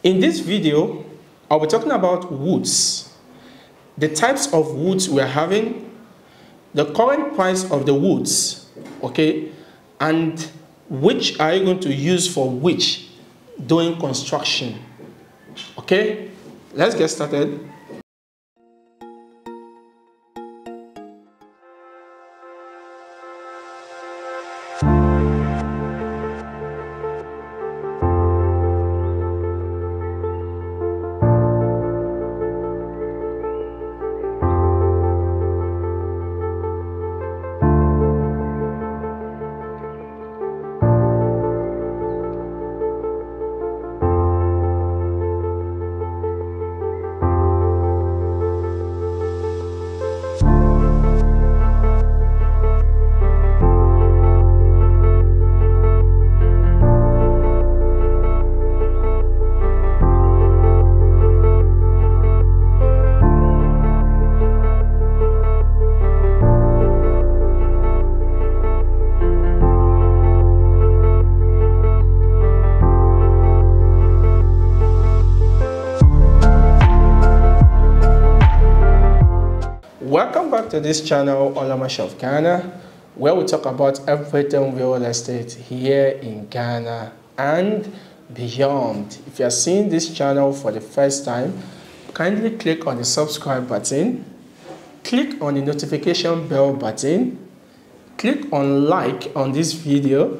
In this video, I'll be talking about woods, the types of woods we're having, the current price of the woods, okay, and which are you going to use for which during construction. Okay, let's get started. Welcome back to this channel, Olamosh of Ghana, where we talk about everything real estate here in Ghana and beyond. If you are seeing this channel for the first time, kindly click on the subscribe button, click on the notification bell button, click on like on this video,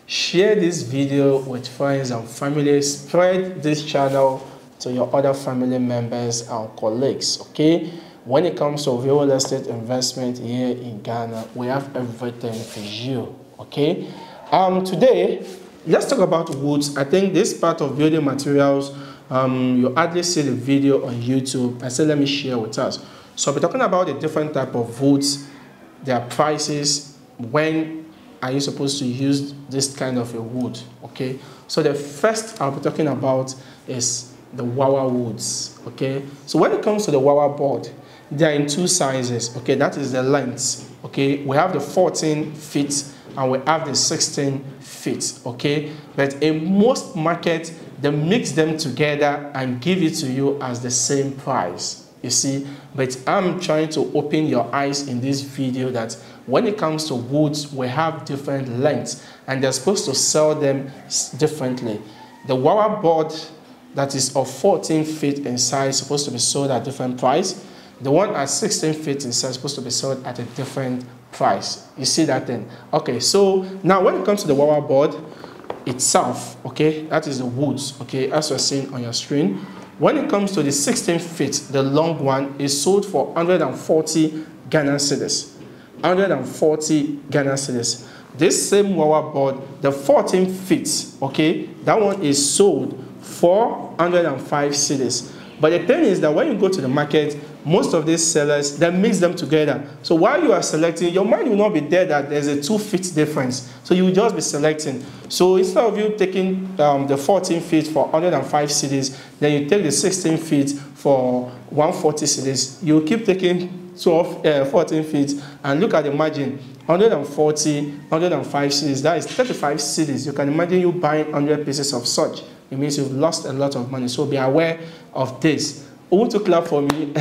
share this video with friends and family, spread this channel to your other family members and colleagues, okay? When it comes to real estate investment here in Ghana, we have everything for you, okay? Today, let's talk about woods. I think this part of building materials, you hardly see the video on YouTube. I said, let me share with us. So we're talking about the different type of woods, their prices, when are you supposed to use this kind of a wood, okay? So the first I'll be talking about is the Wawa woods, okay? So when it comes to the Wawa board, they are in two sizes, okay? That is the length, okay? We have the 14 feet and we have the 16 feet, okay? But in most markets, they mix them together and give it to you as the same price, you see? But I'm trying to open your eyes in this video that when it comes to woods, we have different lengths and they're supposed to sell them differently. The Wawa board that is of 14 feet in size is supposed to be sold at a different price. The one at 16 feet in size is supposed to be sold at a different price. You see that then? Okay, so now when it comes to the Wawa board itself, okay, that is the woods, okay, as you're seeing on your screen. When it comes to the 16 feet, the long one is sold for 140 Ghana cedis. 140 Ghana cedis. This same Wawa board, the 14 feet, okay, that one is sold for 105 cedis. But the thing is that when you go to the market, most of these sellers, they mix them together. So while you are selecting, your mind will not be there that there's a 2 feet difference. So you will just be selecting. So instead of you taking the 14 feet for 105 cedis, then you take the 16 feet for 140 cedis. You keep taking 14 feet and look at the margin. 140, 105 cedis, that is 35 cedis. You can imagine you buying 100 pieces of such. It means you've lost a lot of money. So be aware of this. Who want to clap for me?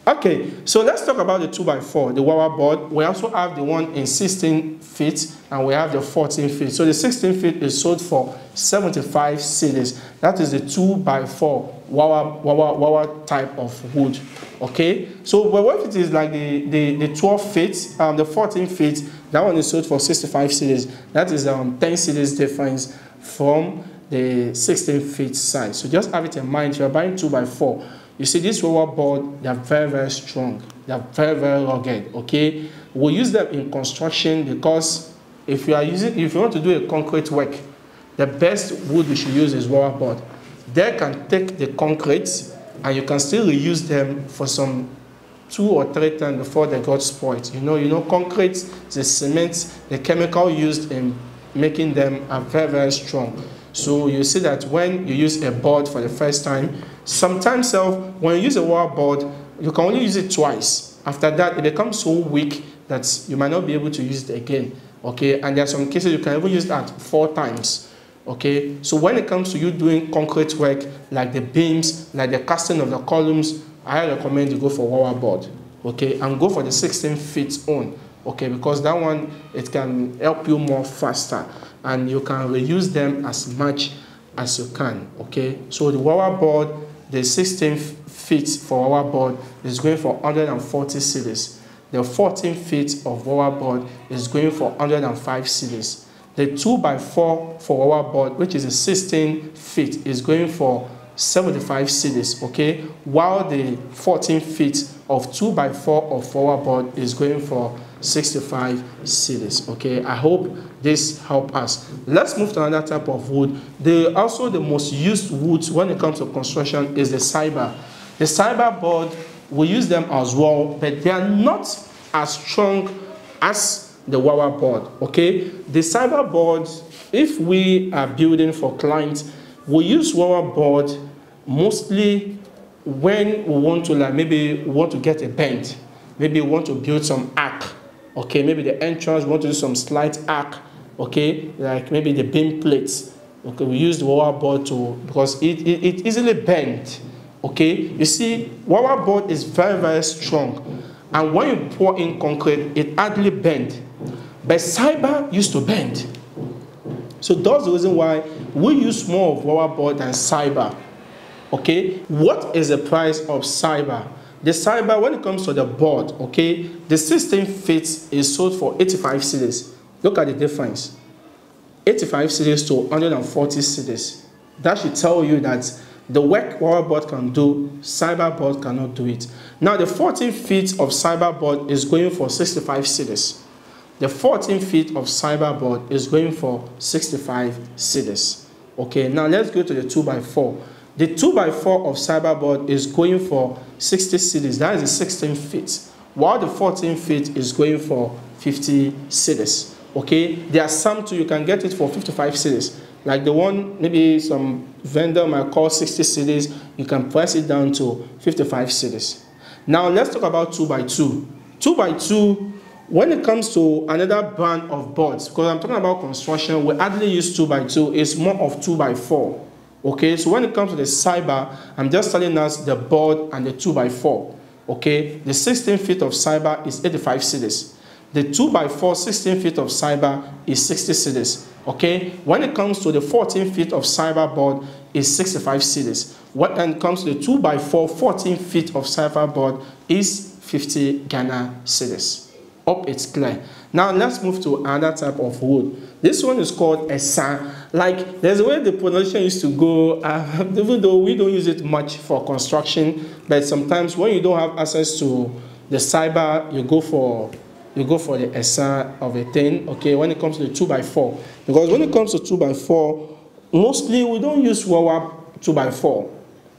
Okay, so let's talk about the 2x4, the Wawa board. We also have the one in 16 feet and we have the 14 feet. So the 16 feet is sold for 75 cedis. That is the 2x4 Wawa type of wood. Okay, so but what if it is like the 12 feet, the 14 feet, that one is sold for 65 cedis. That is 10 cedis difference from the 16 feet size. So just have it in mind. If you're buying 2x4, you see this Wawa board, they are very, very strong. They are very, very rugged, okay? We'll use them in construction because if you want to do a concrete work, the best wood you should use is Wawa board. They can take the concrete and you can still reuse them for some 2 or 3 times before they got spoiled. You know, concrete, the cement, the chemical used in making them are very, very strong. So you see that when you use a board for the first time, sometimes when you use a Wawa board, you can only use it twice. After that, it becomes so weak that you might not be able to use it again. Okay, and there are some cases you can even use that 4 times. Okay, so when it comes to you doing concrete work, like the beams, like the casting of the columns, I recommend you go for Wawa board. Okay, and go for the 16 feet on. Okay, because that one, it can help you more faster, and you can reuse them as much as you can. Okay, so the Wawa board, the 16 feet for Wawa board is going for 140 cedis. The 14 feet of Wawa board is going for 105 cedis. The 2x4 for Wawa board, which is a 16 feet, is going for 75 cedis, okay? While the 14 feet of 2x4 of Wawa board is going for 65 cedis, okay? I hope this helps us. Let's move to another type of wood. Also the most used woods when it comes to construction is the cyber. The cyber board, we use them as well, but they are not as strong as the Wawa board, okay? The cyber board, if we are building for clients, we use Wawa board mostly when we want to, like, maybe we want to get a bend, maybe we want to build some arc, okay? Maybe the entrance, we want to do some slight arc, okay? Like maybe the beam plates, okay? We use the Wawa board because it easily bends, okay? You see, Wawa board is very, very strong, and when you pour in concrete, it hardly bends. But cyber used to bend. So that's the reason why we use more of Wawa board than cyber. Okay, what is the price of cyber? The cyber, when it comes to the board, okay, the 16 feet is sold for 85 cedis. Look at the difference. 85 cedis to 140 cedis. That should tell you that the work Wawa board can do, cyber board cannot do it. Now the 14 feet of cyber board is going for 65 cedis. The 14 feet of cyber board is going for 65 cedis. Okay, now let's go to the 2x4. The 2x4 of cyber board is going for 60 cedis. That is the 16 feet. While the 14 feet is going for 50 cedis. Okay, there are some too, you can get it for 55 cedis. Like the one, maybe some vendor might call 60 cedis, you can price it down to 55 cedis. Now let's talk about 2x2. 2x2, when it comes to another brand of boards, because I'm talking about construction, we hardly use 2x2, it's more of 2x4. Okay, so when it comes to the cyber, I'm just telling us the board and the 2x4. Okay, the 16 feet of cyber is 85 cedis. The 2x4 16 feet of cyber is 60 cedis. Okay, when it comes to the 14 feet of cyber board is 65 cedis. When it comes to the 2x4 14 feet of cyber board is 50 Ghana cedis. Hope it's clear. Now let's move to another type of wood. This one is called Esan. Like, there's a way the pronunciation used to go, even though we don't use it much for construction, but sometimes when you don't have access to the cyber, you go for the Esan of a thing, okay, when it comes to the 2x4. Because when it comes to 2x4, mostly we don't use Wawa 2x4.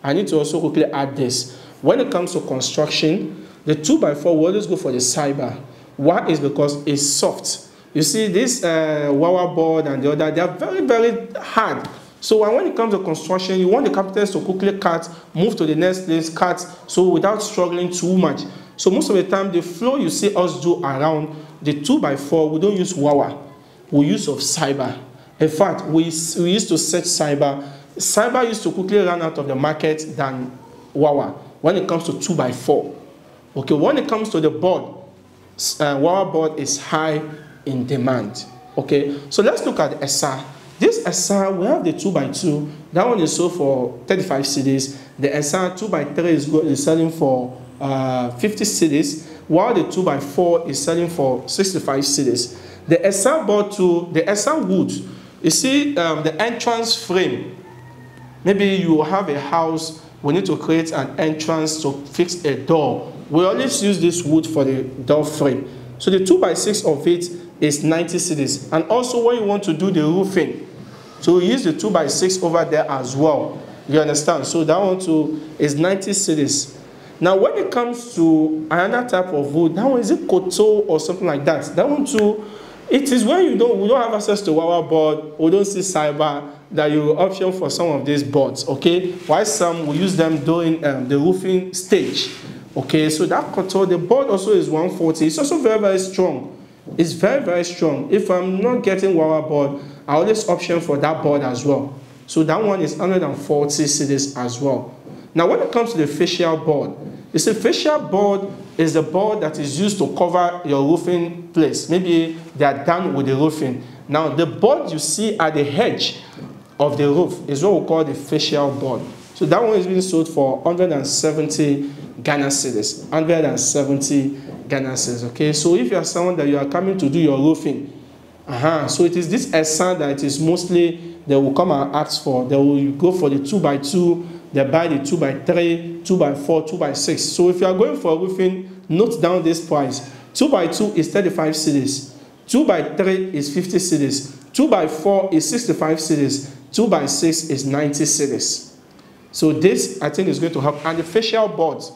I need to also quickly add this. When it comes to construction, the 2x4 we always go for the cyber. Why? Is because it's soft. You see, this Wawa board and the other, they are very, very hard. So when it comes to construction, you want the carpenters to quickly cut, move to the next place, cut, so without struggling too much. So most of the time, the flow you see us do around the 2x4, we don't use Wawa. We use of cyber. In fact, we used to set cyber. Cyber used to quickly run out of the market than Wawa when it comes to 2x4. Okay, when it comes to the board, Wawa board is high in demand. Okay, so let's look at the Esan. This Esan, we have the 2x2. That one is sold for 35 cedis. The Esan 2x3 is selling for 50 cedis, while the 2x4 is selling for 65 cedis. The Esan board too, the Esan wood, you see the entrance frame. Maybe you have a house, we need to create an entrance to fix a door. We always use this wood for the door frame. So the 2x6 of it is 90 cedis. And also when you want to do the roofing, so we use the 2x6 over there as well. You understand? So that one too is 90 cedis. Now when it comes to another type of wood, that one is it Koto or something like that. That one too, it is when we don't have access to Wawa board, we don't see cyber, that you option for some of these boards, okay? While some we use them during the roofing stage. Okay, so that Koto, the board also is 140. It's also very, very strong. It's very, very strong. If I'm not getting Wawa board, I always option for that board as well. So that one is 140 cedis as well. Now when it comes to the facial board, you see facial board is the board that is used to cover your roofing place. Maybe they are done with the roofing. Now the board you see at the edge of the roof is what we call the facial board. So that one is being sold for 170 Ghana cedis. 170 Ghana cedis. Okay, so if you are someone that you are coming to do your roofing, so it is this Esan that it is mostly they will come and ask for. They will go for the 2x2, they buy the 2x3, 2x4, 2x6. So if you are going for roofing, note down this price. 2x2 is 35 cedis. 2x3 is 50 cedis. 2x4 is 65 cedis. 2x6 is 90 cedis. So this, I think, is going to help. And the facial boards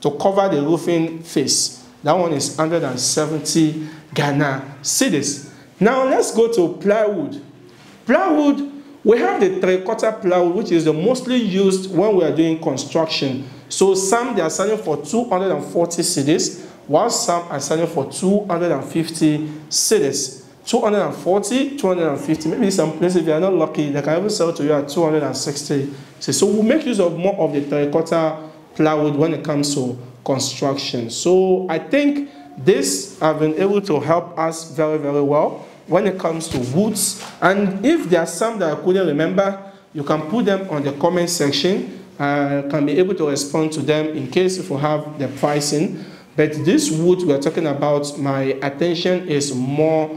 to cover the roofing face, that one is 170 Ghana cedis. Now let's go to plywood. Plywood, we have the 3/4 plywood, which is the mostly used when we are doing construction. So some they are selling for 240 cedis, while some are selling for 250 cedis. 240, 250, maybe some places, if you are not lucky, they can even sell to you at 260. So we'll make use of more of the 3/4 plywood when it comes to construction. So I think this have been able to help us very, very well when it comes to woods. And if there are some that I couldn't remember, you can put them on the comment section. I can be able to respond to them in case if you have the pricing. But this wood we are talking about, my attention is more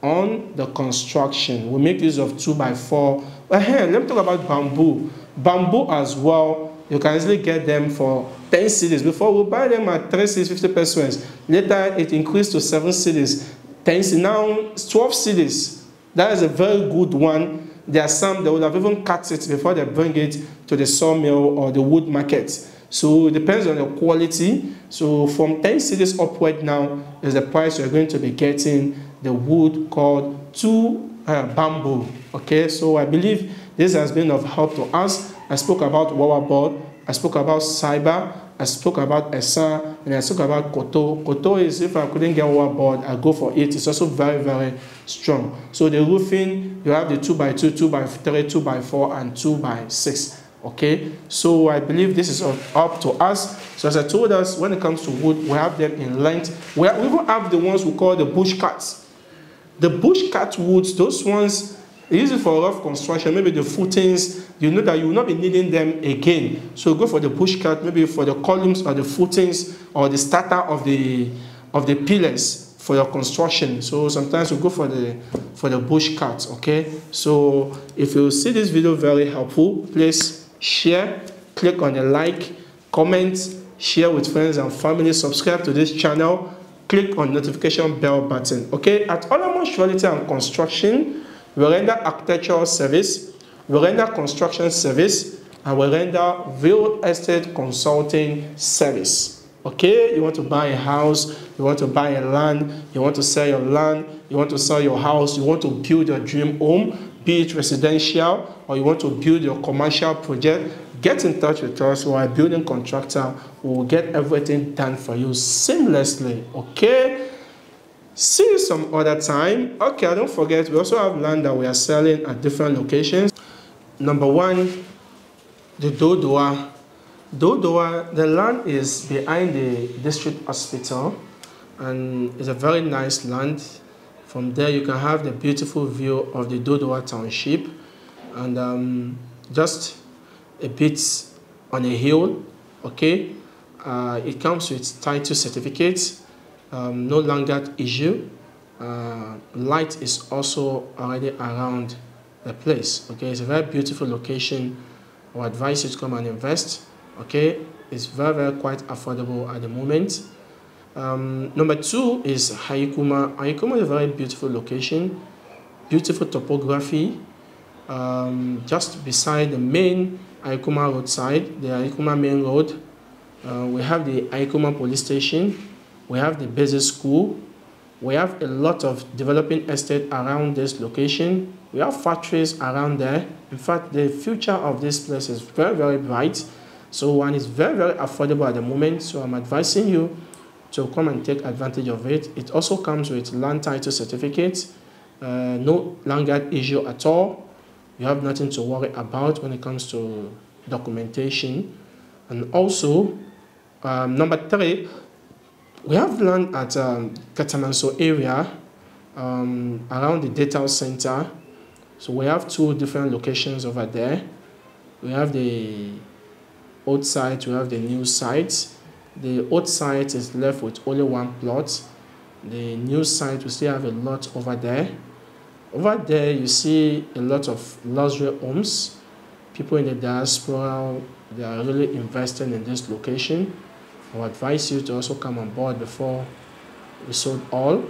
on the construction. We make use of 2x4. Let me talk about bamboo. Bamboo as well, you can easily get them for 10 cedis. Before we buy them at 3 cedis, 50 pesos. Later it increased to 7 cedis. 10 cedis. Now 12 cedis. That is a very good one. There are some that would have even cut it before they bring it to the sawmill or the wood market. So it depends on the quality. So from 10 cedis upward now is the price you're going to be getting the wood called bamboo. Okay, so I believe this has been of help to us. I spoke about Wawa board, I spoke about cyber, I spoke about Esan, and I spoke about Koto. Koto is, if I couldn't get Wawa board, I go for it. It's also very, very strong. So the roofing, you have the 2x2, 2x3, 2x4, and 2x6. Okay, so I believe this is up to us. So as I told us, when it comes to wood, we have them in length. We even have the ones we call the bush cuts. The bush cut woods, those ones, use it for rough construction, maybe the footings, you know that you will not be needing them again. So go for the bush cut, maybe for the columns or the footings or the starter of the pillars for your construction. So sometimes we go for the bush cut. Okay, so if you see this video very helpful, please share, click on the like, comment, share with friends and family, subscribe to this channel, click on notification bell button. Okay, at Olamosh Realty and Construction, we render architectural service, we render construction service, and we render real estate consulting service. Okay, you want to buy a house, you want to buy a land, you want to sell your land, you want to sell your house, you want to build your dream home, be it residential, or you want to build your commercial project, get in touch with us. We are a building contractor. We will get everything done for you seamlessly. Okay? See you some other time. Okay, don't forget, we also have land that we are selling at different locations. Number one, the Dodoa. Dodoa, the land is behind the district hospital, and it's a very nice land. From there, you can have the beautiful view of the Dodoa township, and just a bit on a hill. Okay, it comes with title certificate, no longer issue. Light is also already around the place. Okay, it's a very beautiful location. I would advise you to come and invest. Okay, it's very, very quite affordable at the moment. Number two is Haikuma. Haikuma is a very beautiful location, beautiful topography. Just beside the main Haikuma roadside, the Haikuma main road, we have the Haikuma police station, we have the basic school, we have a lot of developing estate around this location, we have factories around there. In fact, the future of this place is very, very bright. So one is very, very affordable at the moment. So I'm advising you to come and take advantage of it. It also comes with land title certificate, no longer issue at all. You have nothing to worry about when it comes to documentation. And also, number 3, we have land at Katamanso area around the data center. So we have 2 different locations over there. We have the old site, we have the new site. The old site is left with only 1 plot. The new site, we still have a lot over there. Over there, you see a lot of luxury homes. People in the diaspora, they are really investing in this location. I would advise you to also come on board before we sold all.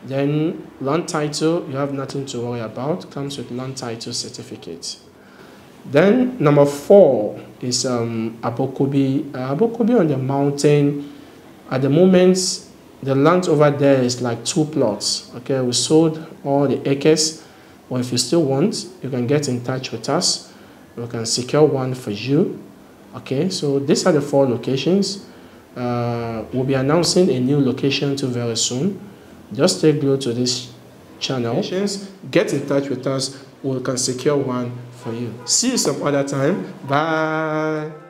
Then land title, you have nothing to worry about. Comes with land title certificate. Then number 4 is Abokobi. Abokobi on the mountain. At the moment, the land over there is like 2 plots. Okay, we sold all the acres. Or if you still want, you can get in touch with us. We can secure one for you. Okay, so these are the 4 locations. We'll be announcing a new location too very soon. Just stay glued to this channel. Get in touch with us. We can secure one for you. See you some other time. Bye.